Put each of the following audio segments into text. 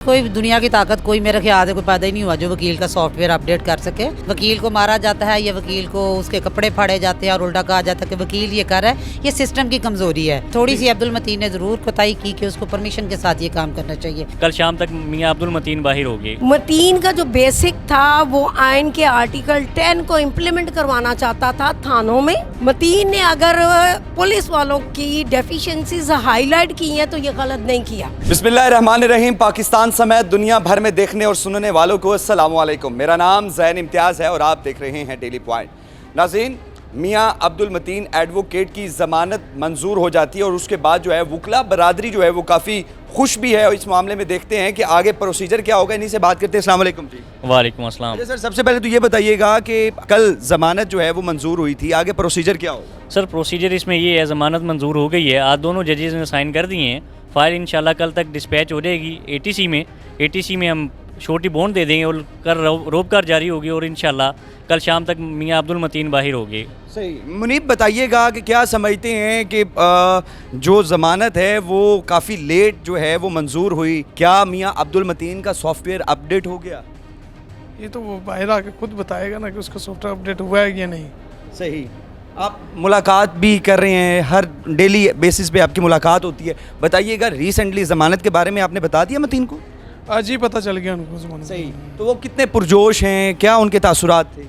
कोई दुनिया की ताकत कोई मेरे ख्याल से कोई पैदा ही नहीं हुआ जो वकील का सॉफ्टवेयर अपडेट कर सके। वकील को मारा जाता है या वकील को उसके कपड़े फाड़े जाते हैं और उल्टा कहा जाता है कि वकील ये कर रहा है, ये सिस्टम की कमजोरी है। थोड़ी सी अब्दुल मतीन ने जरूर कोताही की कि उसको परमिशन के साथ ये काम करना चाहिए। कल शाम तक मियां अब्दुल मतीन बाहिर हो गए। मतीन का जो बेसिक था वो आइन के आर्टिकल 10 को इम्प्लीमेंट करवाना चाहता था थानों में। मतीन ने अगर पुलिस वालों की डेफिशिएंसीज हाईलाइट की हैं तो ये गलत नहीं किया। बिस्मिल्लाहिर्रहमानिर्रहीम। पाकिस्तान समेत दुनिया भर में देखने और सुनने वालों को अस्सलाम वालेकुम। मेरा नाम ज़ैन इम्तियाज़ है और आप देख रहे हैं डेली पॉइंट। नाज़रीन, मियां अब्दुल मतीन एडवोकेट की ज़मानत मंजूर हो जाती है और उसके बाद जो है वकला बरादरी जो है वो काफ़ी खुश भी है। और इस मामले में देखते हैं कि आगे प्रोसीजर क्या होगा। इन्हीं से बात करते हैं। अस्सलाम वालेकुम जी। वालेकुम अस्सलाम। सर, सबसे पहले तो ये बताइएगा कि कल ज़मानत जो है वो मंजूर हुई थी, आगे प्रोसीजर क्या होगा? सर प्रोसीजर इसमें ये है, ज़मानत मंजूर हो गई है, आज दोनों जजेज़ ने साइन कर दिए हैं। फाइल इंशाल्लाह कल तक डिस्पैच हो जाएगी एटीसी में हम छोटी बॉन्ड दे देंगे और कल रोबकार जारी होगी और इंशाल्लाह कल शाम तक मियां अब्दुल मतीन बाहिर हो गए। सही। मुनीब बताइएगा कि क्या समझते हैं कि जो ज़मानत है वो काफ़ी लेट जो है वो मंजूर हुई, क्या मियां अब्दुल मतीन का सॉफ्टवेयर अपडेट हो गया? ये तो वो बाहर आके खुद बताएगा ना कि उसका सॉफ्टवेयर अपडेट हुआ है या नहीं। सही। आप मुलाकात भी कर रहे हैं, हर डेली बेसिस पे आपकी मुलाकात होती है। बताइएगा रिसेंटली ज़मानत के बारे में आपने बता दिया मतीन को? आज ही पता चल गया उनको ज़मानत। सही। तो वो कितने पुरजोश हैं, क्या उनके तासुरात थे?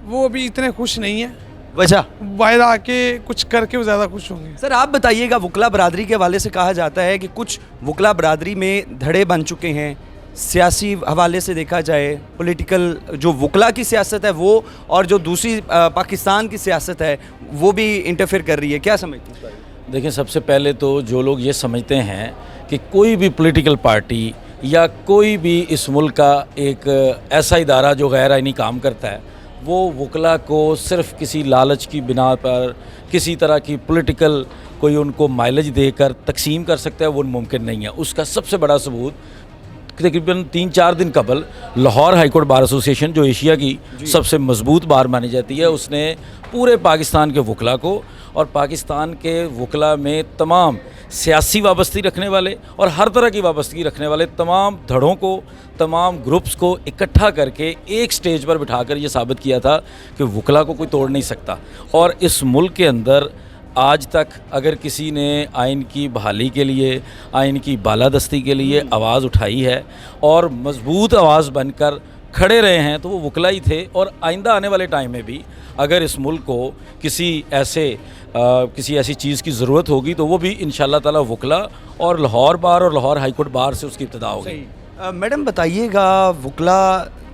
वो अभी इतने खुश नहीं है, वजह बाहर आके कुछ करके वो ज़्यादा खुश होंगे। सर आप बताइएगा, वकला बरादरी के हवाले से कहा जाता है कि कुछ वकला बरादरी में धड़े बन चुके हैं। सियासी हवाले से देखा जाए, पॉलिटिकल जो वकला की सियासत है वो और जो दूसरी पाकिस्तान की सियासत है वो भी इंटरफेयर कर रही है, क्या समझते हैं? देखिए, सबसे पहले तो जो लोग ये समझते हैं कि कोई भी पॉलिटिकल पार्टी या कोई भी इस मुल्क का एक ऐसा इदारा जो गैर आइनी काम करता है वो वकला को सिर्फ़ किसी लालच की बिना पर किसी तरह की पॉलिटिकल कोई उनको माइलेज देकर तकसीम कर सकता है, वो मुमकिन नहीं है। उसका सबसे बड़ा सबूत तकरीबन 3-4 दिन कबल Lahore high court bar association जो एशिया की सबसे मजबूत बार मानी जाती है, उसने पूरे पाकिस्तान के वकला को और पाकिस्तान के वकला में तमाम सियासी वाबस्ती रखने वाले और हर तरह की वाबस्ती रखने वाले तमाम धड़ों को, तमाम ग्रुप्स को इकट्ठा करके एक स्टेज पर बिठाकर ये साबित किया था कि वकला को कोई तोड़ नहीं सकता। और इस मुल्क के अंदर आज तक अगर किसी ने आइन की बहाली के लिए, आइन की बालादस्ती के लिए आवाज़ उठाई है और मजबूत आवाज़ बनकर खड़े रहे हैं तो वो वकला ही थे। और आइंदा आने वाले टाइम में भी अगर इस मुल्क को किसी ऐसी चीज़ की ज़रूरत होगी तो वो भी इंशाअल्लाह ताला वकला और लाहौर बार और लाहौर हाई कोर्ट बार से उसकी इब्तिदा होगी। मैडम बताइएगा, वकला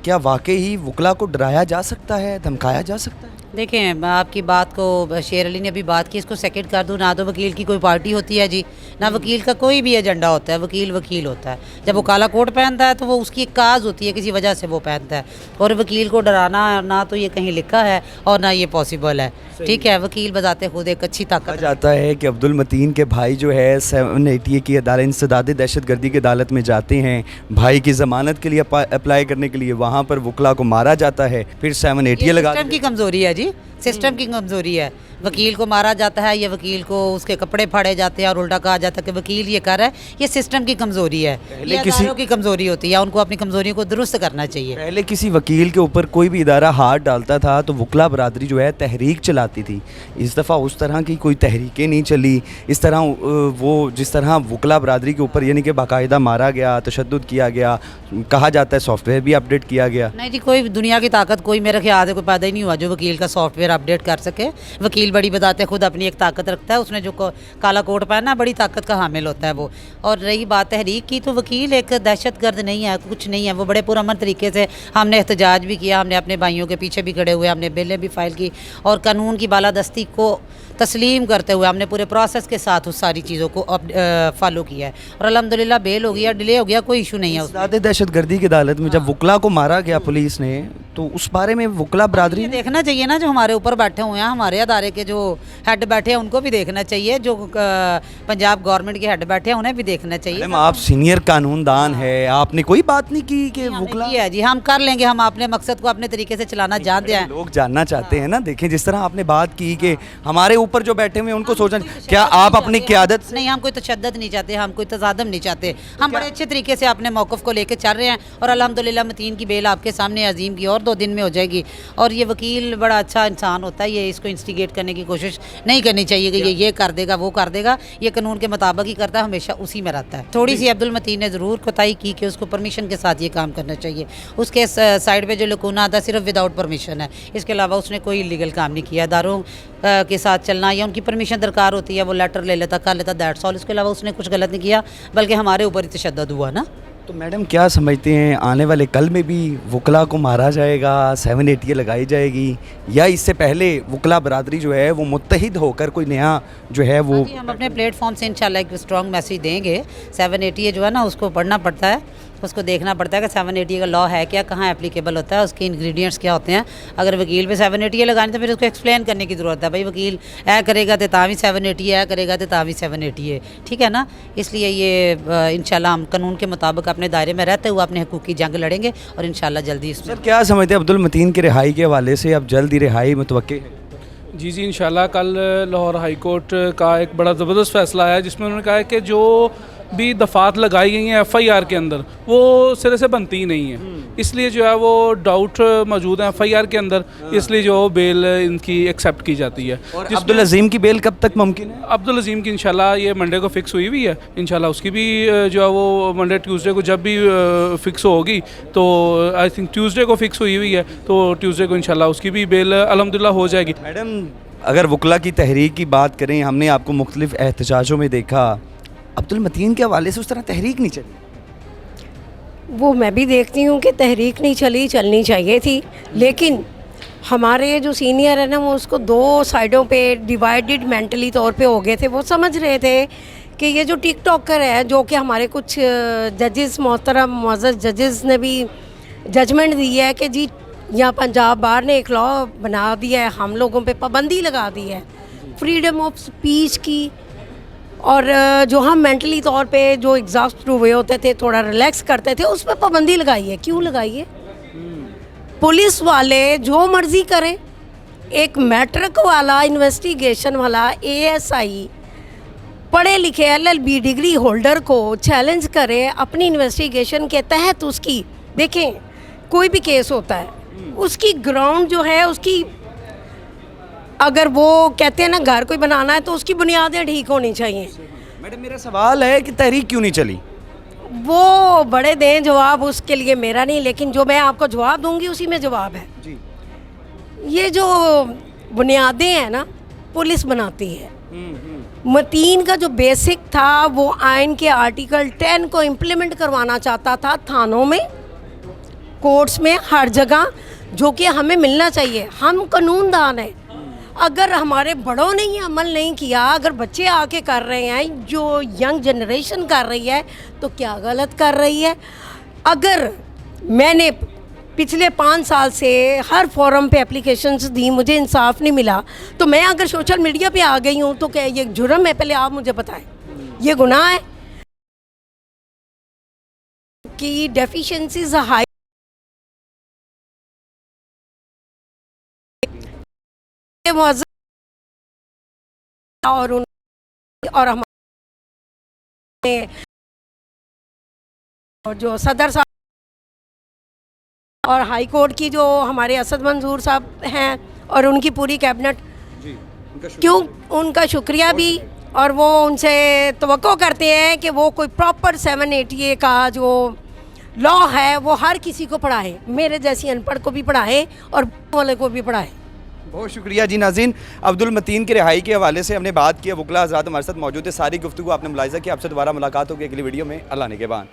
क्या वाकई ही वकला को डराया जा सकता है, धमकाया जा सकता है? देखें, मैं आपकी बात को, शेर अली ने अभी बात की, इसको सेकंड कर दूं। ना तो वकील की कोई पार्टी होती है जी, ना वकील का कोई भी एजेंडा होता है। वकील होता है। जब वो काला कोट पहनता है तो वो उसकी एक काज होती है, किसी वजह से वो पहनता है। और वकील को डराना ना तो ये कहीं लिखा है और ना ये पॉसिबल है। ठीक है, वकील बताते खुद एक अच्छी ताकत जाता है कि अब्दुल मतीन के भाई जो है 780 की अदालत इंसदाद दहशतगर्दी की अदालत में जाते हैं भाई की ज़मानत के लिए अप्लाई करने के लिए, वहाँ पर वकला को मारा जाता है, फिर 780 लगा। सिस्टम की कमज़ोरी है जी, सिस्टम की कमज़ोरी है। वकील को मारा जाता है या वकील को उसके कपड़े फाड़े जाते हैं और उल्टा कहा जाता है कि वकील ये कर रहा है, ये सिस्टम की कमज़ोरी है। ये अदालतों की कमज़ोरी होती है, उनको अपनी कमज़ोरियों को दुरुस्त करना चाहिए। पहले किसी वकील के ऊपर कोई भी इदारा हाथ डालता था तो वकला बरादरी जो है तहरीक चलाती थी। इस दफ़ा उस तरह की कोई तहरीकें नहीं चली। इस तरह वो जिस तरह वकला बरादरी के ऊपर यानी कि बाकायदा मारा गया, तशद्दुद किया गया, कहा जाता है सॉफ्टवेयर भी अपडेट किया गया। नहीं जी, कोई दुनिया की ताकत कोई मेरे ख्याल से कोई पैदा ही नहीं हुआ जो वकील का सॉफ्टवेयर अपडेट कर सके। वकील बड़ी बताते खुद अपनी एक ताकत रखता है, उसने जो काला कोट पहना बड़ी ताकत का हामिल होता है वो। और रही बात तहरीक की, तो वकील एक दहशतगर्द नहीं है, कुछ नहीं है। वो बड़े पुरअमन तरीके से, हमने एहतजाज भी किया, हमने अपने भाइयों के पीछे भी खड़े हुए, हमने बिलें भी फाइल की और कानून की बालादस्ती को तस्लीम करते हुए हमने पूरे प्रोसेस के साथ उस सारी चीज़ों को फॉलो किया है और अल्हम्दुलिल्लाह बेल हो गया, डिले हो गया, कोई इशू नहीं है। ज़्यादा दहशतगर्दी की अदालत में जब वकला को मारा गया पुलिस ने, तो उस बारे में वकला बरादरी देखना चाहिए ना, जो हमारे ऊपर बैठे हुए हैं, हमारे अदारे के जो हेड बैठे हैं उनको भी देखना चाहिए, जो पंजाब गवर्नमेंट के हेड बैठे हैं उन्हें भी देखना चाहिए। मैम आप सीनियर कानूनदान है, आपने कोई बात नहीं की कि वकला है जी, हम कर लेंगे, हम अपने मकसद को अपने तरीके से चलाना जानते हैं। लोग जानना चाहते हैं ना। देखें, जिस तरह आपने बात की कि हमारे ऊपर जो बैठे हुए हैं उनको सोचना, क्या आप अपनी क़यादत नहीं, हम कोई तशद्दुद नहीं चाहते, हम कोई तजादम नहीं चाहते, हम बड़े अच्छे तरीके से अपने मौक़िफ़ को लेकर चल रहे हैं और अल्हम्दुलिल्लाह मतीन की बेल आपके सामने अजीम की और 2 दिन में हो जाएगी। और ये वकील बड़ा अच्छा इंसान होता है, ये इसको इंस्टिगेट करने की कोशिश नहीं करनी चाहिए कि ये कर देगा वो कर देगा, ये कानून के मुताबिक ही करता है, हमेशा उसी में रहता है। थोड़ी सी अब्दुल मतीन ने ज़रूर कोताही की कि उसको परमिशन के साथ ये काम करना चाहिए। उसके साइड पे जो लकूना था सिर्फ विदाउट परमिशन है, इसके अलावा उसने कोई इलीगल काम नहीं किया। इदारों के साथ चलना या उनकी परमिशन दरकार होती है, वो लेटर ले लेता कर लेता, दैट्स ऑल। इसके अलावा उसने कुछ गलत नहीं किया, बल्कि हमारे ऊपर ही तशद्दुद हुआ ना। तो मैडम क्या समझते हैं, आने वाले कल में भी वकला को मारा जाएगा, 780 लगाई जाएगी, या इससे पहले वकला बरादरी जो है वो मुत्तहिद होकर कोई नया जो है वो? हम अपने प्लेटफॉर्म से इंशाल्लाह एक स्ट्रॉन्ग मैसेज देंगे। 780 जो है ना उसको पढ़ना पड़ता है, उसको देखना पड़ता है कि 780 का लॉ है क्या, कहाँ एप्लीकेबल होता है, उसके इंग्रेडिएंट्स क्या होते हैं। अगर वकील पे 780 लगानी तो फिर उसको एक्सप्लेन करने की ज़रूरत है, भाई वकील ऐ करेगा तो तावी 780 है, करेगा तो तावी 780 है, ठीक है ना। इसलिए ये इंशाल्लाह हम कानून के मुताबिक अपने दायरे में रहते हुए अपने हकूक़ की जंग लड़ेंगे और इंशाल्लाह जल्दी इसमें। सर क्या समझते हैं अब्दुल मतीन की रिहाई के हवाले से, अब जल्दी रिहाई मुतवक्के है? जी इंशाल्लाह कल लाहौर हाई कोर्ट का एक बड़ा ज़बरदस्त फैसला आया जिसमें उन्होंने कहा है कि जो भी दफ़ात लगाई गई हैं FIR के अंदर वो सिरे से बनती ही नहीं है, इसलिए जो है वो डाउट मौजूद है FIR के अंदर, इसलिए जो बेल इनकी एक्सेप्ट की जाती है। और अब्दुल अजीम की बेल कब तक मुमकिन है? अब्दुल अजीम की इंशाल्लाह ये मंडे को फ़िक्स हुई हुई है, इंशाल्लाह उसकी भी जो है वो मंडे ट्यूसडे को जब भी फ़िक्स होगी, तो आई थिंक ट्यूसडे को फ़िक्स हुई हुई है, तो ट्यूसडे को इंशाल्लाह उसकी भी बेल अल्हम्दुलिल्लाह हो जाएगी। मैडम अगर वकला की तहरीक की बात करें, हमने आपको मुख्तलिफ एहतजाजों में देखा, अब्दुल मतीन के हवाले से उस तरह तहरीक नहीं चली। वो मैं भी देखती हूँ कि तहरीक नहीं चली, चलनी चाहिए थी, लेकिन हमारे जो सीनियर है ना वो उसको 2 साइडों पे डिवाइडेड मेंटली तौर पे हो गए थे। वो समझ रहे थे कि ये जो टिकटॉकर है, जो कि हमारे कुछ जजेस मोहतरम मुअज़्ज़ज़ जजेस ने भी जजमेंट दी है कि जी यहाँ पंजाब बार ने एक लॉ बना दिया है, हम लोगों पे पाबंदी लगा दी है फ्रीडम ऑफ स्पीच की, और जो हम मेंटली तौर पे जो एग्जॉस्ट हुए होते थे, थोड़ा रिलैक्स करते थे, उस पर पाबंदी लगाई है। क्यों लगाई है? पुलिस वाले जो मर्ज़ी करें, एक मैट्रिक वाला इन्वेस्टिगेशन वाला ASI पढ़े लिखे LLB डिग्री होल्डर को चैलेंज करे अपनी इन्वेस्टिगेशन के तहत। उसकी देखें कोई भी केस होता है, उसकी ग्राउंड जो है उसकी, अगर वो कहते हैं ना घर कोई बनाना है तो उसकी बुनियादें ठीक होनी चाहिए। मैडम मेरा सवाल है कि तहरीक क्यों नहीं चली? वो बड़े दें जवाब, उसके लिए मेरा नहीं, लेकिन जो मैं आपको जवाब दूंगी उसी में जवाब है जी। ये जो बुनियादें हैं ना पुलिस बनाती है। मतीन का जो बेसिक था वो आइन के आर्टिकल 10 को इम्प्लीमेंट करवाना चाहता था थानों में, कोर्ट्स में, हर जगह, जो कि हमें मिलना चाहिए। हम कानूनदान हैं, अगर हमारे बड़ों ने ये अमल नहीं किया, अगर बच्चे आके कर रहे हैं, जो यंग जनरेशन कर रही है, तो क्या गलत कर रही है? अगर मैंने पिछले 5 साल से हर फोरम पे एप्लीकेशंस दी, मुझे इंसाफ नहीं मिला, तो मैं अगर सोशल मीडिया पे आ गई हूँ तो क्या ये जुर्म है? पहले आप मुझे बताएं, ये गुनाह है कि डेफिशिएंसीज हाई और हमारे जो सदर साहब और हाई कोर्ट की जो हमारे असद मंजूर साहब हैं और उनकी पूरी कैबिनेट, क्यों उनका शुक्रिया भी, और वो उनसे तवक्को करते हैं कि वो कोई प्रॉपर 780 का जो लॉ है वो हर किसी को पढ़ाए, मेरे जैसी अनपढ़ को भी पढ़ाए और वाले को भी पढ़ाए। बहुत शुक्रिया जी। नाज़रीन, अब्दुल मतीन की रिहाई के हवाले से हमने बात की है, वकला हज़रात हमारे साथ मौजूद है, सारी गुफ्तगू आपने मुलाहिज़ा की। आपसे दोबारा मुलाकात होगी अगली वीडियो में, अल्लाह ने के बाद।